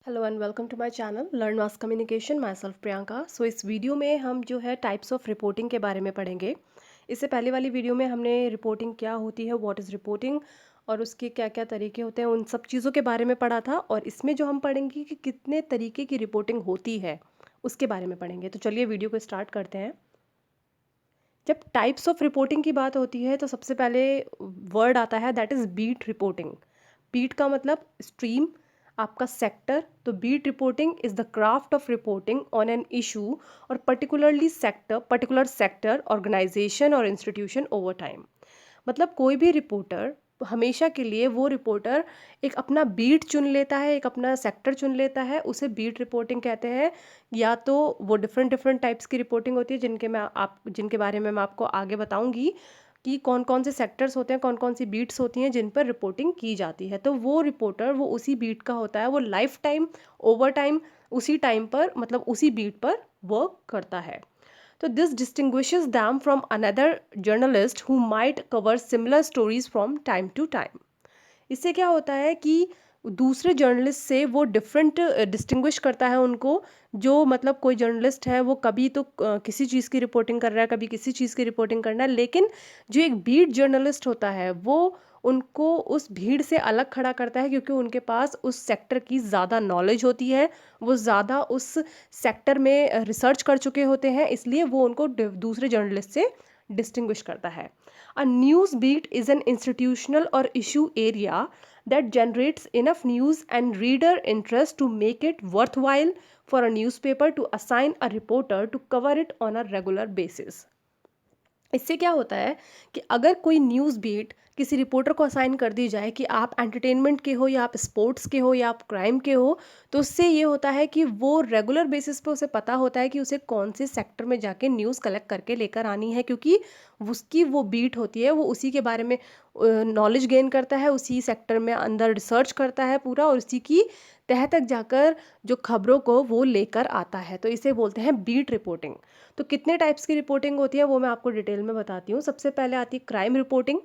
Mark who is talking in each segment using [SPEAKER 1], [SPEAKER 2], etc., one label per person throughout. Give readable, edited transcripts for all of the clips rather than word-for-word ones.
[SPEAKER 1] Hello and welcome to my channel learn mass communication my self Priyanka. So इस video में हम जो है टाइप्स ऑफ रिपोर्टिंग के बारे में पढ़ेंगे। इससे पहले वाली वीडियो में हमने रिपोर्टिंग क्या होती है, व्हाट इज़ रिपोर्टिंग और उसके क्या क्या तरीके होते हैं, उन सब चीज़ों के बारे में पढ़ा था। और इसमें जो हम पढ़ेंगे कि कितने तरीके की रिपोर्टिंग होती है उसके बारे में पढ़ेंगे। तो चलिए वीडियो को स्टार्ट करते हैं। जब टाइप्स ऑफ रिपोर्टिंग की बात होती है तो सबसे पहले वर्ड आता है, that is beat reporting. Beat का मतलब स्ट्रीम, आपका सेक्टर। तो beat reporting is the craft of reporting on an issue और पर्टिकुलर सेक्टर, ऑर्गेनाइजेशन और इंस्टीट्यूशन ओवर टाइम। मतलब कोई भी रिपोर्टर हमेशा के लिए वो रिपोर्टर एक अपना बीट चुन लेता है, एक अपना सेक्टर चुन लेता है, उसे बीट रिपोर्टिंग कहते हैं। या तो वो डिफरेंट डिफरेंट टाइप्स की रिपोर्टिंग होती है जिनके बारे में मैं आपको आगे बताऊंगी कि कौन कौन से सेक्टर्स होते हैं, कौन कौन सी बीट्स होती हैं जिन पर रिपोर्टिंग की जाती है। तो वो रिपोर्टर वो उसी बीट का होता है, वो लाइफ टाइम, ओवर टाइम उसी टाइम पर, मतलब उसी बीट पर वर्क करता है। So this distinguishes them from another journalist who might cover similar stories from time to time. इससे क्या होता है कि दूसरे जर्नलिस्ट से वो डिफरेंट डिस्टिंग्विश करता है उनको। जो मतलब कोई जर्नलिस्ट है वो कभी तो किसी चीज़ की रिपोर्टिंग कर रहा है, कभी किसी चीज़ की रिपोर्टिंग करना है, लेकिन जो एक बीट जर्नलिस्ट होता है वो उनको उस भीड़ से अलग खड़ा करता है, क्योंकि उनके पास उस सेक्टर की ज़्यादा नॉलेज होती है, वो ज़्यादा उस सेक्टर में रिसर्च कर चुके होते हैं, इसलिए वो उनको दूसरे जर्नलिस्ट से डिस्टिंग्विश करता है। A news beat is an institutional or issue area that generates enough news and reader interest to make it worthwhile for a newspaper to assign a reporter to cover it on a regular basis. इससे क्या होता है कि अगर कोई news beat किसी reporter को assign कर दी जाए कि आप एंटरटेनमेंट के हो या आप स्पोर्ट्स के हो या आप क्राइम के हो, तो उससे ये होता है कि वो रेगुलर बेसिस पे उसे पता होता है कि उसे कौन से सेक्टर में जाके न्यूज़ कलेक्ट करके लेकर आनी है, क्योंकि उसकी वो बीट होती है, वो उसी के बारे में नॉलेज गेन करता है, उसी सेक्टर में अंदर रिसर्च करता है पूरा, और उसी की तह तक जाकर जो खबरों को वो लेकर आता है। तो इसे बोलते हैं बीट रिपोर्टिंग। तो कितने टाइप्स की रिपोर्टिंग होती है वो मैं आपको डिटेल में बताती हूँ। सबसे पहले आती है क्राइम रिपोर्टिंग।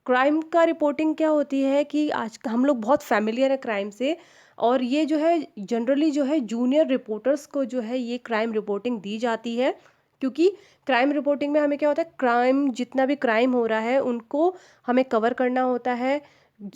[SPEAKER 1] क्राइम का रिपोर्टिंग क्या होती है कि आज हम लोग बहुत फैमिलियर है क्राइम से, और ये जो है जनरली जो है जूनियर रिपोर्टर्स को जो है ये क्राइम रिपोर्टिंग दी जाती है। क्योंकि क्राइम रिपोर्टिंग में हमें क्या होता है, क्राइम जितना भी क्राइम हो रहा है उनको हमें कवर करना होता है,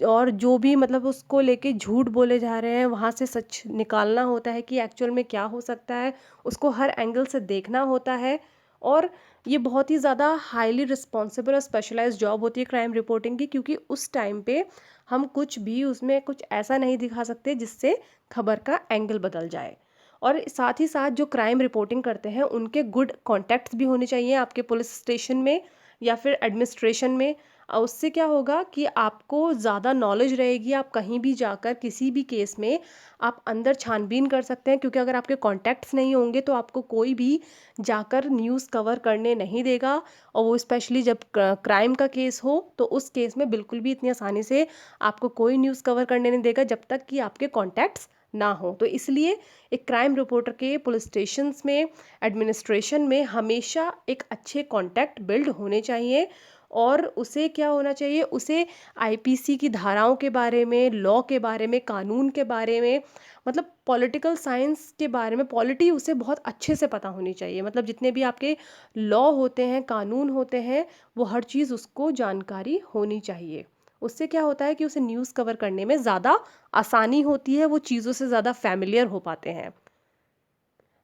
[SPEAKER 1] और जो भी मतलब उसको लेके झूठ बोले जा रहे हैं वहाँ से सच निकालना होता है कि एक्चुअल में क्या हो सकता है, उसको हर एंगल से देखना होता है। और ये बहुत ही ज़्यादा हाईली रिस्पॉन्सिबल और स्पेशलाइज्ड जॉब होती है क्राइम रिपोर्टिंग की, क्योंकि उस टाइम पे हम कुछ भी उसमें कुछ ऐसा नहीं दिखा सकते जिससे खबर का एंगल बदल जाए। और साथ ही साथ जो क्राइम रिपोर्टिंग करते हैं उनके गुड कॉन्टैक्ट्स भी होने चाहिए आपके पुलिस स्टेशन में या फिर एडमिनिस्ट्रेशन में। उससे क्या होगा कि आपको ज़्यादा नॉलेज रहेगी, आप कहीं भी जाकर किसी भी केस में आप अंदर छानबीन कर सकते हैं, क्योंकि अगर आपके कॉन्टैक्ट्स नहीं होंगे तो आपको कोई भी जाकर न्यूज़ कवर करने नहीं देगा। और वो स्पेशली जब क्राइम का केस हो तो उस केस में बिल्कुल भी इतनी आसानी से आपको कोई न्यूज़ कवर करने नहीं देगा जब तक कि आपके कॉन्टैक्ट्स ना हो। तो इसलिए एक क्राइम रिपोर्टर के पुलिस स्टेशंस में, एडमिनिस्ट्रेशन में हमेशा एक अच्छे कॉन्टैक्ट बिल्ड होने चाहिए। और उसे क्या होना चाहिए, उसे आईपीसी की धाराओं के बारे में, लॉ के बारे में, कानून के बारे में, मतलब पॉलिटिकल साइंस के बारे में, पॉलिटी उसे बहुत अच्छे से पता होनी चाहिए। मतलब जितने भी आपके लॉ होते हैं, कानून होते हैं, वो हर चीज़ उसको जानकारी होनी चाहिए। उससे क्या होता है कि उसे न्यूज़ कवर करने में ज़्यादा आसानी होती है, वो चीज़ों से ज़्यादा फैमिलियर हो पाते हैं।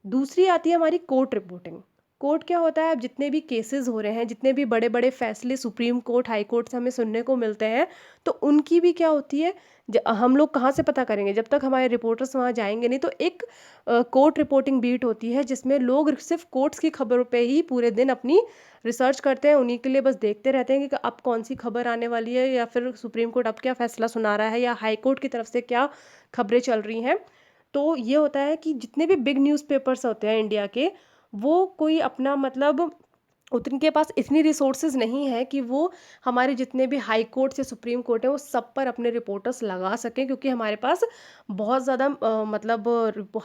[SPEAKER 1] दूसरी आती है हमारी कोर्ट रिपोर्टिंग। कोर्ट क्या होता है, अब जितने भी केसेस हो रहे हैं, जितने भी बड़े बड़े फैसले सुप्रीम कोर्ट, हाई कोर्ट से हमें सुनने को मिलते हैं, तो उनकी भी क्या होती है, हम लोग कहाँ से पता करेंगे जब तक हमारे रिपोर्टर्स वहाँ जाएंगे नहीं। तो एक कोर्ट रिपोर्टिंग बीट होती है जिसमें लोग सिर्फ कोर्ट्स की खबरों पे ही पूरे दिन अपनी रिसर्च करते हैं, उन्हीं के लिए बस देखते रहते हैं कि अब कौन सी खबर आने वाली है, या फिर सुप्रीम कोर्ट अब क्या फैसला सुना रहा है, या हाई कोर्ट की तरफ से क्या खबरें चल रही हैं। तो ये होता है कि जितने भी बिग न्यूज़पेपर्स होते हैं इंडिया के, वो कोई अपना मतलब उनके पास इतनी रिसोर्सेज नहीं है कि वो हमारे जितने भी हाई कोर्ट या सुप्रीम कोर्ट है वो सब पर अपने रिपोर्टर्स लगा सकें, क्योंकि हमारे पास बहुत ज़्यादा मतलब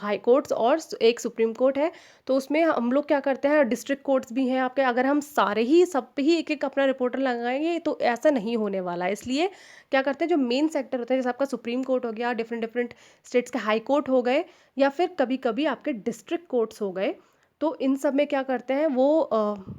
[SPEAKER 1] हाई कोर्ट्स और एक सुप्रीम कोर्ट है। तो उसमें हम लोग क्या करते हैं, डिस्ट्रिक्ट कोर्ट्स भी हैं आपके, अगर हम सारे ही सब पे ही एक एक अपना रिपोर्टर लगाएंगे तो ऐसा नहीं होने वाला है। इसलिए क्या करते हैं, जो मेन सेक्टर होता है जैसे आपका सुप्रीम कोर्ट हो गया, डिफरेंट डिफरेंट स्टेट्स के हाई कोर्ट हो गए, या फिर कभी कभी आपके डिस्ट्रिक्ट कोर्ट्स हो गए, तो इन सब में क्या करते हैं वो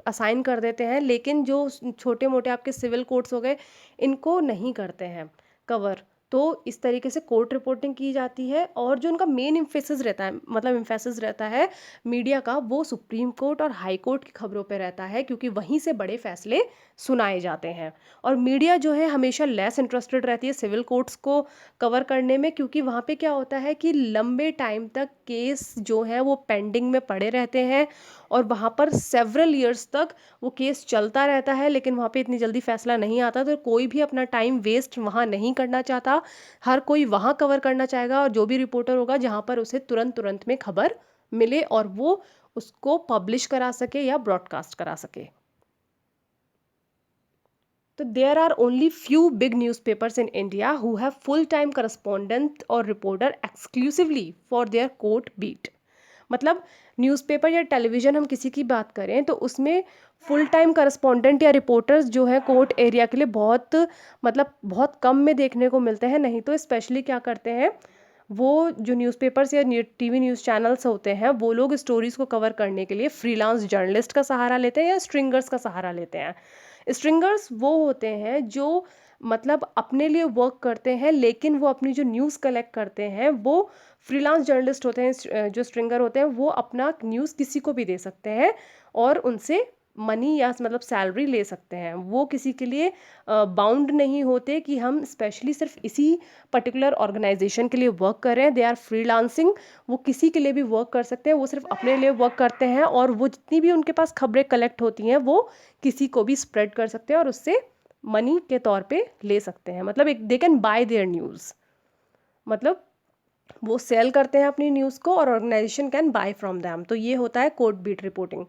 [SPEAKER 1] असाइन कर देते हैं। लेकिन जो छोटे मोटे आपके सिविल कोर्ट्स हो गए, इनको नहीं करते हैं कवर। तो इस तरीके से कोर्ट रिपोर्टिंग की जाती है, और जो उनका मेन इम्फेसिस रहता है, मतलब इम्फेसिस रहता है मीडिया का, वो सुप्रीम कोर्ट और हाई कोर्ट की खबरों पे रहता है, क्योंकि वहीं से बड़े फैसले सुनाए जाते हैं। और मीडिया जो है हमेशा लेस इंटरेस्टेड रहती है सिविल कोर्ट्स को कवर करने में, क्योंकि वहाँ पे क्या होता है कि लंबे टाइम तक केस जो है वो पेंडिंग में पड़े रहते हैं, और वहाँ पर सेवरल ईयर्स तक वो केस चलता रहता है, लेकिन वहाँ पे इतनी जल्दी फैसला नहीं आता। तो कोई भी अपना टाइम वेस्ट वहाँ नहीं करना चाहता, हर कोई वहाँ कवर करना चाहेगा, और जो भी रिपोर्टर होगा जहाँ पर उसे तुरंत तुरंत में खबर मिले और वो उसको पब्लिश करा सके या ब्रॉडकास्ट करा सके। तो there are only few big newspapers in India who have full time correspondent और reporter exclusively for their court beat. मतलब न्यूज़पेपर या टेलीविज़न हम किसी की बात करें तो उसमें फुल टाइम करस्पॉन्डेंट या रिपोर्टर्स जो है कोर्ट एरिया के लिए बहुत, मतलब बहुत कम में देखने को मिलते हैं। नहीं तो स्पेशली क्या करते हैं, वो जो न्यूज़पेपर्स या टीवी न्यूज़ चैनल्स होते हैं वो लोग स्टोरीज को कवर करने के लिए फ्रीलांस जर्नलिस्ट का सहारा लेते हैं या स्ट्रिंगर्स का सहारा लेते हैं। स्ट्रिंगर्स वो होते हैं जो मतलब अपने लिए वर्क करते हैं, लेकिन वो अपनी जो न्यूज़ कलेक्ट करते हैं वो फ्रीलांस जर्नलिस्ट होते हैं। जो स्ट्रिंगर होते हैं वो अपना न्यूज़ किसी को भी दे सकते हैं और उनसे मनी या मतलब सैलरी ले सकते हैं। वो किसी के लिए बाउंड नहीं होते कि हम स्पेशली सिर्फ इसी पर्टिकुलर ऑर्गेनाइजेशन के लिए वर्क कर रहे हैं। दे आर फ्रीलांसिंग, वो किसी के लिए भी वर्क कर सकते हैं, वो सिर्फ अपने लिए वर्क करते हैं, और वो जितनी भी उनके पास खबरें कलेक्ट होती हैं वो किसी को भी स्प्रेड कर सकते हैं और उससे मनी के तौर पे ले सकते हैं। मतलब एक they can buy their news, मतलब वो सेल करते हैं अपनी न्यूज़ को और organisation can buy from them. तो ये होता है कोर्ट बीट रिपोर्टिंग।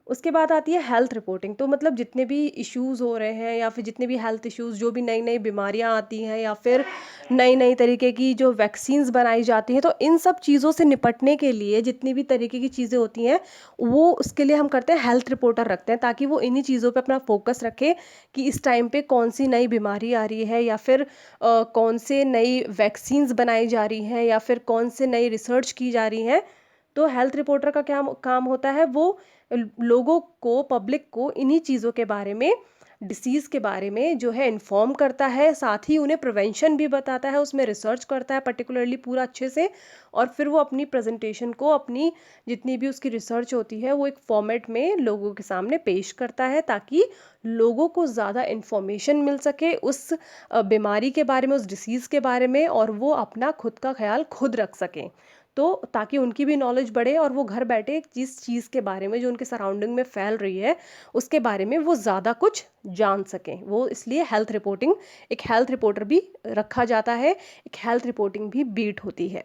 [SPEAKER 1] उसके बाद आती है हेल्थ रिपोर्टिंग। तो मतलब जितने भी इश्यूज़ हो रहे हैं या फिर जितने भी हेल्थ इश्यूज़, जो भी नई नई बीमारियां आती हैं या फिर नई नई तरीके की जो वैक्सीन्स बनाई जाती हैं, तो इन सब चीज़ों से निपटने के लिए जितनी भी तरीके की चीज़ें होती हैं वो उसके लिए हम करते हैं हेल्थ रिपोर्टर रखते हैं, ताकि वो इन्हीं चीज़ों पे अपना फोकस रखे कि इस टाइम पे कौन सी नई बीमारी आ रही है, या फिर कौन से नई वैक्सीन्स बनाई जा रही हैं, या फिर कौन से नई रिसर्च की जा रही हैं। तो हेल्थ रिपोर्टर का क्या काम होता है, वो लोगों को, पब्लिक को इन्हीं चीज़ों के बारे में, डिसीज़ के बारे में जो है इन्फॉर्म करता है, साथ ही उन्हें प्रिवेंशन भी बताता है, उसमें रिसर्च करता है पर्टिकुलरली पूरा अच्छे से, और फिर वो अपनी प्रेजेंटेशन को, अपनी जितनी भी उसकी रिसर्च होती है वो एक फॉर्मेट में लोगों के सामने पेश करता है, ताकि लोगों को ज़्यादा इन्फॉर्मेशन मिल सके उस बीमारी के बारे में, उस डिसीज़ के बारे में, और वो अपना खुद का ख्याल खुद रख सकें। तो ताकि उनकी भी नॉलेज बढ़े और वो घर बैठे जिस चीज़ के बारे में जो उनके सराउंडिंग में फैल रही है उसके बारे में वो ज़्यादा कुछ जान सकें। वो इसलिए हेल्थ रिपोर्टिंग, एक हेल्थ रिपोर्टर भी रखा जाता है, एक हेल्थ रिपोर्टिंग भी बीट होती है।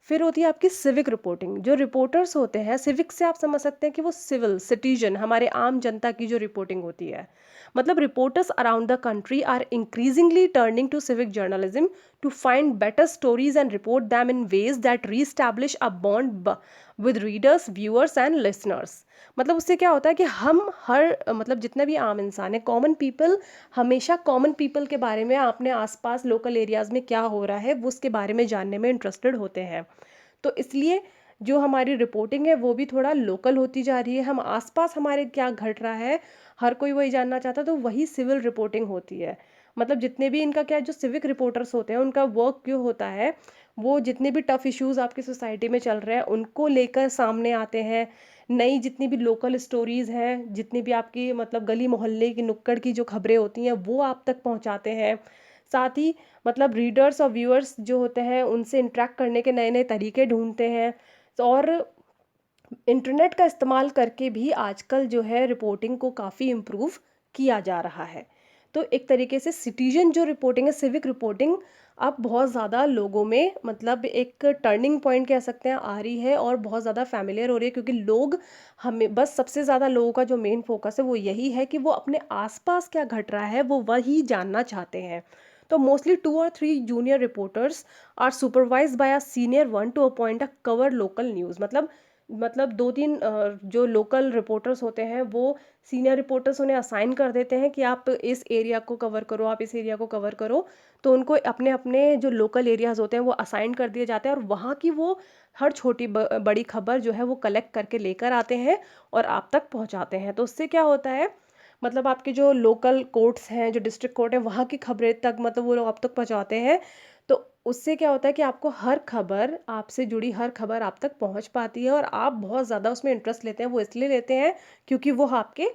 [SPEAKER 1] फिर होती है आपकी सिविक रिपोर्टिंग। जो रिपोर्टर्स होते हैं, सिविक से आप समझ सकते हैं कि वो सिविल सिटीजन, हमारे आम जनता की जो रिपोर्टिंग होती है। मतलब reporters around the country are increasingly turning to civic journalism to find better stories and report them in ways that reestablish a bond with readers, viewers and listeners. मतलब उससे क्या होता है कि हम हर मतलब जितने भी आम इंसान है, कॉमन पीपल, हमेशा कॉमन पीपल के बारे में, अपने आसपास लोकल एरियाज़ में क्या हो रहा है वो उसके बारे में जानने में इंटरेस्टेड होते हैं। तो इसलिए जो हमारी रिपोर्टिंग है वो भी थोड़ा लोकल होती जा रही है। हम आसपास हमारे क्या घट रहा है हर कोई वही जानना चाहता है, तो वही सिविल रिपोर्टिंग होती है। मतलब जितने भी इनका क्या है, जो सिविक रिपोर्टर्स होते हैं उनका वर्क क्यों होता है, वो जितने भी टफ इश्यूज आपकी सोसाइटी में चल रहे हैं उनको लेकर सामने आते हैं। नई जितनी भी लोकल स्टोरीज हैं, जितनी भी आपकी मतलब गली मोहल्ले की नुक्कड़ की जो खबरें होती हैं वो आप तक पहुंचाते हैं। साथ ही मतलब रीडर्स और व्यूअर्स जो होते हैं उनसे इंटरेक्ट करने के नए नए तरीके ढूंढते हैं। और इंटरनेट का इस्तेमाल करके भी आजकल जो है रिपोर्टिंग को काफ़ी इम्प्रूव किया जा रहा है। तो एक तरीके से सिटीजन जो रिपोर्टिंग है, सिविक रिपोर्टिंग, अब बहुत ज़्यादा लोगों में मतलब एक टर्निंग पॉइंट कह सकते हैं आ रही है और बहुत ज़्यादा फ़ैमिलियर हो रही है, क्योंकि लोग हमें बस सबसे ज़्यादा लोगों का जो मेन फ़ोकस है वो यही है कि वो अपने आस-पास क्या घट रहा है वो वही जानना चाहते हैं। तो मोस्टली 2 और 3 junior reporters are supervised by a senior one to appoint a cover local news. मतलब 2-3 जो लोकल रिपोर्टर्स होते हैं वो सीनियर रिपोर्टर्स उन्हें असाइन कर देते हैं कि आप इस एरिया को कवर करो, आप इस एरिया को कवर करो। तो उनको अपने-अपने जो लोकल एरियाज़ होते हैं वो असाइन कर दिए जाते हैं और वहाँ की वो हर छोटी बड़ी खबर जो है वो कलेक्ट करके लेकर आते हैं और आप तक पहुँचाते हैं। तो उससे क्या होता है, मतलब आपके जो लोकल कोर्ट्स हैं, जो डिस्ट्रिक्ट कोर्ट है, वहाँ की खबरें तक मतलब वो लोग आप तक पहुँचाते हैं। तो उससे क्या होता है कि आपको हर खबर, आपसे जुड़ी हर खबर आप तक पहुँच पाती है और आप बहुत ज़्यादा उसमें इंटरेस्ट लेते हैं। वो इसलिए लेते हैं क्योंकि वो आपके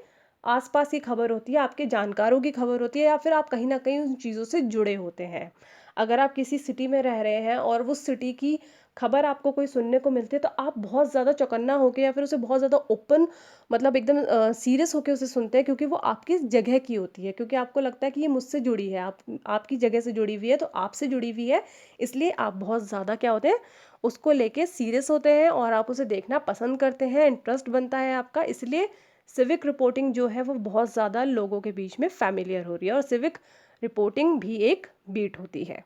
[SPEAKER 1] आस-पास की खबर होती है, आपके जानकारों की खबर होती है या फिर आप कहीं न कहीं उन चीज़ों से जुड़े होते हैं। अगर आप किसी सिटी में रह रहे हैं और उस सिटी की खबर आपको कोई सुनने को मिलती है, तो आप बहुत ज़्यादा चौकन्ना होके या फिर उसे बहुत ज़्यादा ओपन, मतलब एकदम सीरियस होके उसे सुनते हैं, क्योंकि वो आपकी जगह की होती है, क्योंकि आपको लगता है कि ये मुझसे जुड़ी है, आप आपकी जगह से जुड़ी हुई है, तो आपसे जुड़ी हुई है, इसलिए आप बहुत ज़्यादा क्या होते हैं, उसको लेके सीरियस होते हैं और आप उसे देखना पसंद करते हैं, इंटरेस्ट बनता है आपका। इसलिए सिविक रिपोर्टिंग जो है वो बहुत ज़्यादा लोगों के बीच में फ़ैमिलियर हो रही है और सिविक रिपोर्टिंग भी एक बीट होती है।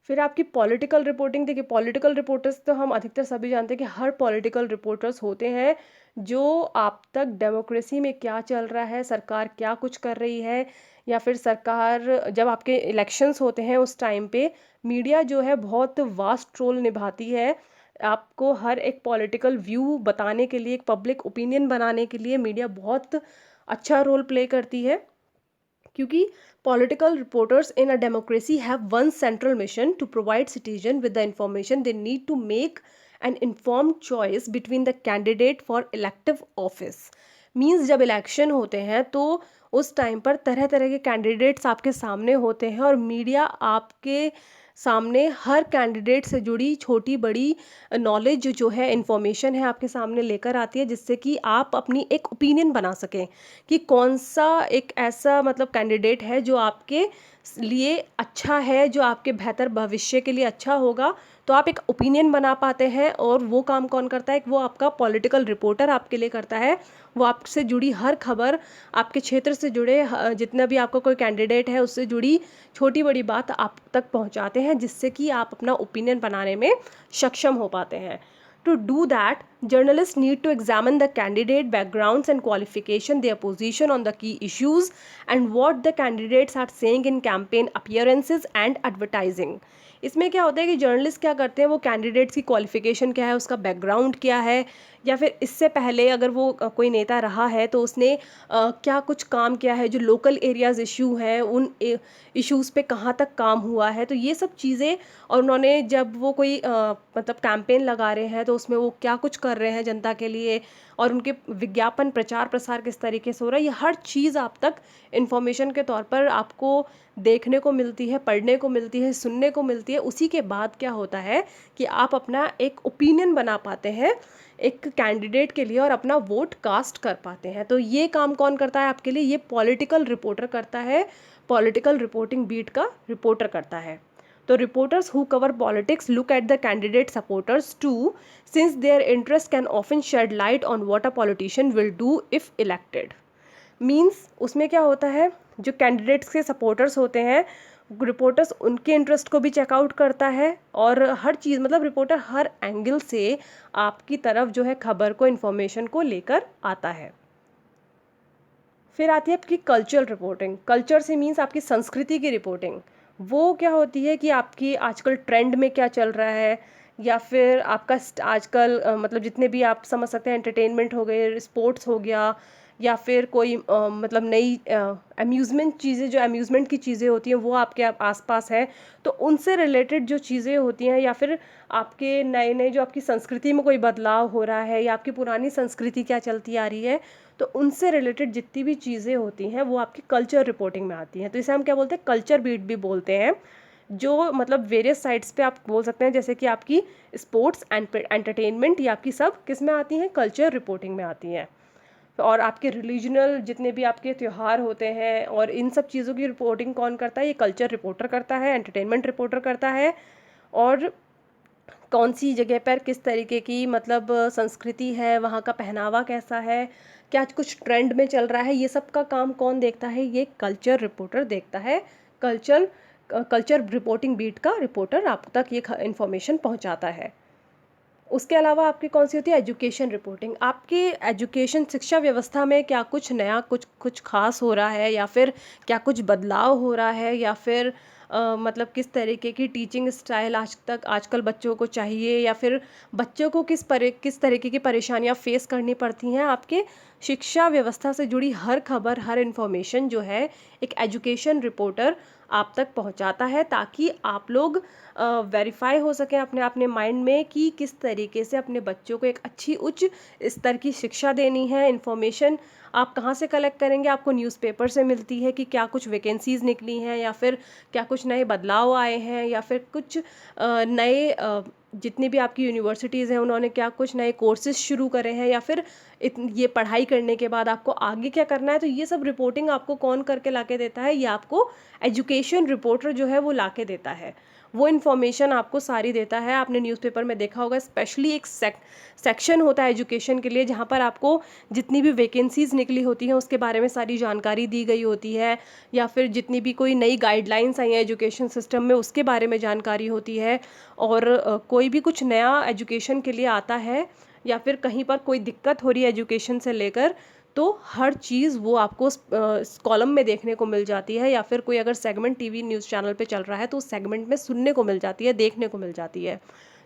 [SPEAKER 1] फिर आपकी पॉलिटिकल रिपोर्टिंग, देखिए पॉलिटिकल रिपोर्टर्स तो हम अधिकतर सभी जानते हैं कि हर पॉलिटिकल रिपोर्टर्स होते हैं जो आप तक डेमोक्रेसी में क्या चल रहा है, सरकार क्या कुछ कर रही है, या फिर सरकार जब आपके इलेक्शंस होते हैं उस टाइम पे मीडिया जो है बहुत वास्ट रोल निभाती है। आपको हर एक पॉलिटिकल व्यू बताने के लिए, एक पब्लिक ओपिनियन बनाने के लिए मीडिया बहुत अच्छा रोल प्ले करती है, क्योंकि political reporters in a democracy have one central mission to provide citizens with the information they need to make an informed choice between the candidate for elective office। Means जब election होते हैं तो उस time पर तरह तरह के candidates आपके सामने होते हैं और मीडिया आपके सामने हर कैंडिडेट से जुड़ी छोटी बड़ी नॉलेज जो है, इंफॉर्मेशन है, आपके सामने लेकर आती है, जिससे कि आप अपनी एक ओपिनियन बना सकें कि कौन सा एक ऐसा मतलब कैंडिडेट है जो आपके लिए अच्छा है, जो आपके बेहतर भविष्य के लिए अच्छा होगा। तो आप एक ओपिनियन बना पाते हैं और वो काम कौन करता है, वो आपका पॉलिटिकल रिपोर्टर आपके लिए करता है। वो आपसे जुड़ी हर खबर, आपके क्षेत्र से जुड़े जितना भी आपका कोई कैंडिडेट है उससे जुड़ी छोटी बड़ी बात आप तक पहुंचाते हैं, जिससे कि आप अपना ओपिनियन बनाने में सक्षम हो पाते हैं। To do that, journalists need to examine the candidate backgrounds and qualification, their position on the key issues, and what the candidates are saying in campaign appearances and advertising। इसमें क्या होता है कि जर्नलिस्ट क्या करते हैं, वो कैंडिडेट्स की क्वालिफिकेशन क्या है, उसका बैकग्राउंड क्या है, या फिर इससे पहले अगर वो कोई नेता रहा है तो उसने क्या कुछ काम किया है, जो लोकल एरियाज़ इशू है उन इश्यूज़ पे कहाँ तक काम हुआ है, तो ये सब चीज़ें। और उन्होंने जब वो कोई मतलब कैंपेन लगा रहे हैं तो उसमें वो क्या कुछ कर रहे हैं जनता के लिए, और उनके विज्ञापन प्रचार प्रसार किस तरीके से हो रहा है, ये हर चीज़ आप तक इन्फॉर्मेशन के तौर पर आपको देखने को मिलती है, पढ़ने को मिलती है, सुनने को मिलती है। उसी के बाद क्या होता है कि आप अपना एक ओपिनियन बना पाते हैं एक कैंडिडेट के लिए और अपना वोट कास्ट कर पाते हैं। तो ये काम कौन करता है आपके लिए, ये पॉलिटिकल रिपोर्टर करता है, पॉलिटिकल रिपोर्टिंग बीट का रिपोर्टर करता है। तो reporters who cover politics look at the candidate supporters too, since their interest can often shed light on what a politician will do if elected। Means उसमें क्या होता है, जो कैंडिडेट्स के सपोर्टर्स होते हैं, रिपोर्टर्स उनके इंटरेस्ट को भी चेकआउट करता है और हर चीज़, मतलब रिपोर्टर हर एंगल से आपकी तरफ जो है खबर को, इन्फॉर्मेशन को लेकर आता है। फिर आती है आपकी कल्चरल रिपोर्टिंग। कल्चर से मीन्स आपकी संस्कृति की रिपोर्टिंग। वो क्या होती है कि आपकी आजकल ट्रेंड में क्या चल रहा है, या फिर आपका आजकल मतलब जितने भी आप समझ सकते हैं, एंटरटेनमेंट हो गए, स्पोर्ट्स हो गया, या फिर कोई मतलब नई अम्यूज़मेंट चीज़ें, जो अम्यूज़मेंट की चीज़ें होती हैं वो आपके आसपास है, तो उनसे रिलेटेड जो चीज़ें होती हैं, या फिर आपके नए नए जो आपकी संस्कृति में कोई बदलाव हो रहा है, या आपकी पुरानी संस्कृति क्या चलती आ रही है, तो उनसे रिलेटेड जितनी भी चीज़ें होती हैं वो आपकी कल्चर रिपोर्टिंग में आती हैं। तो इसे हम क्या बोलते हैं, कल्चर बीट भी बोलते हैं, जो मतलब वेरियस साइट्स पे आप बोल सकते हैं, जैसे कि आपकी स्पोर्ट्स एंड एंटरटेनमेंट, ये आपकी सब किस में आती हैं, कल्चर रिपोर्टिंग में आती हैं। और आपके रिलीजनल जितने भी आपके त्योहार होते हैं और इन सब चीज़ों की रिपोर्टिंग कौन करता है? ये कल्चर रिपोर्टर करता है, एंटरटेनमेंट रिपोर्टर करता है। और कौन सी जगह पर किस तरीके की मतलब संस्कृति है, वहाँ का पहनावा कैसा है, क्या कुछ ट्रेंड में चल रहा है, ये सब का काम कौन देखता है? ये कल्चर रिपोर्टर देखता है। कल्चर कल्चर रिपोर्टिंग बीट का रिपोर्टर आप तक ये इन्फॉर्मेशन पहुँचाता है। उसके अलावा आपकी कौन सी होती है? Education reporting. आपकी एजुकेशन शिक्षा व्यवस्था में क्या कुछ नया कुछ कुछ खास हो रहा है, या फिर क्या कुछ बदलाव हो रहा है, या फिर मतलब किस तरीके की टीचिंग स्टाइल आजकल बच्चों को चाहिए, या फिर बच्चों को किस तरीके की परेशानियां फेस करनी पड़ती हैं। आपके शिक्षा व्यवस्था से जुड़ी हर खबर, हर इन्फॉर्मेशन जो है एक एजुकेशन रिपोर्टर आप तक पहुंचाता है, ताकि आप लोग वेरीफाई हो सकें अपने अपने माइंड में कि किस तरीके से अपने बच्चों को एक अच्छी उच्च स्तर की शिक्षा देनी है। इन्फॉर्मेशन आप कहाँ से कलेक्ट करेंगे? आपको न्यूज़पेपर से मिलती है कि क्या कुछ वैकेंसीज़ निकली हैं, या फिर क्या कुछ नए बदलाव आए हैं, या फिर कुछ नए जितनी भी आपकी यूनिवर्सिटीज़ हैं उन्होंने क्या कुछ नए कोर्सेज शुरू करे हैं, या फिर ये पढ़ाई करने के बाद आपको आगे क्या करना है। तो ये सब रिपोर्टिंग आपको कौन करके लाके देता है? ये आपको एजुकेशन रिपोर्टर जो है वो लाके देता है। वो इन्फॉर्मेशन आपको सारी देता है। आपने न्यूज़पेपर में देखा होगा, स्पेशली एक सेक्शन होता है एजुकेशन के लिए, जहाँ पर आपको जितनी भी वैकेंसीज़ निकली होती हैं उसके बारे में सारी जानकारी दी गई होती है, या फिर जितनी भी कोई नई गाइडलाइंस आई हैं एजुकेशन सिस्टम में उसके बारे में जानकारी होती है। और कोई भी कुछ नया एजुकेशन के लिए आता है, या फिर कहीं पर कोई दिक्कत हो रही है एजुकेशन से लेकर, तो हर चीज़ वो आपको उस कॉलम में देखने को मिल जाती है, या फिर कोई अगर सेगमेंट टीवी न्यूज़ चैनल पे चल रहा है तो उस सेगमेंट में सुनने को मिल जाती है, देखने को मिल जाती है।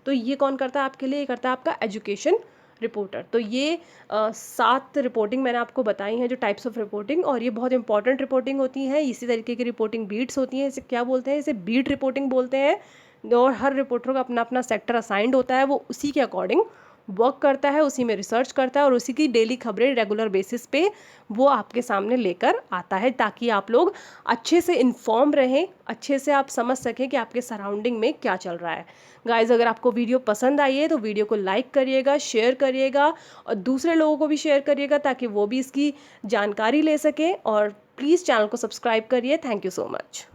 [SPEAKER 1] तो ये कौन करता है आपके लिए? ये करता है आपका एजुकेशन रिपोर्टर। तो ये 7 रिपोर्टिंग मैंने आपको बताई हैं, जो टाइप्स ऑफ रिपोर्टिंग, और ये बहुत इंपॉर्टेंट रिपोर्टिंग होती हैं। इसी तरीके की रिपोर्टिंग बीट्स होती हैं। इसे क्या बोलते हैं? इसे बीट रिपोर्टिंग बोलते हैं। और हर रिपोर्टर का अपना अपना सेक्टर असाइंड होता है, वो उसी के अकॉर्डिंग वर्क करता है, उसी में रिसर्च करता है, और उसी की डेली खबरें रेगुलर बेसिस पे वो आपके सामने लेकर आता है, ताकि आप लोग अच्छे से इन्फॉर्म रहें, अच्छे से आप समझ सकें कि आपके सराउंडिंग में क्या चल रहा है। गाइज़, अगर आपको वीडियो पसंद आई है तो वीडियो को लाइक करिएगा, शेयर करिएगा, और दूसरे लोगों को भी शेयर करिएगा ताकि वो भी इसकी जानकारी ले सकें। और प्लीज़ चैनल को सब्सक्राइब करिए। Thank you so much.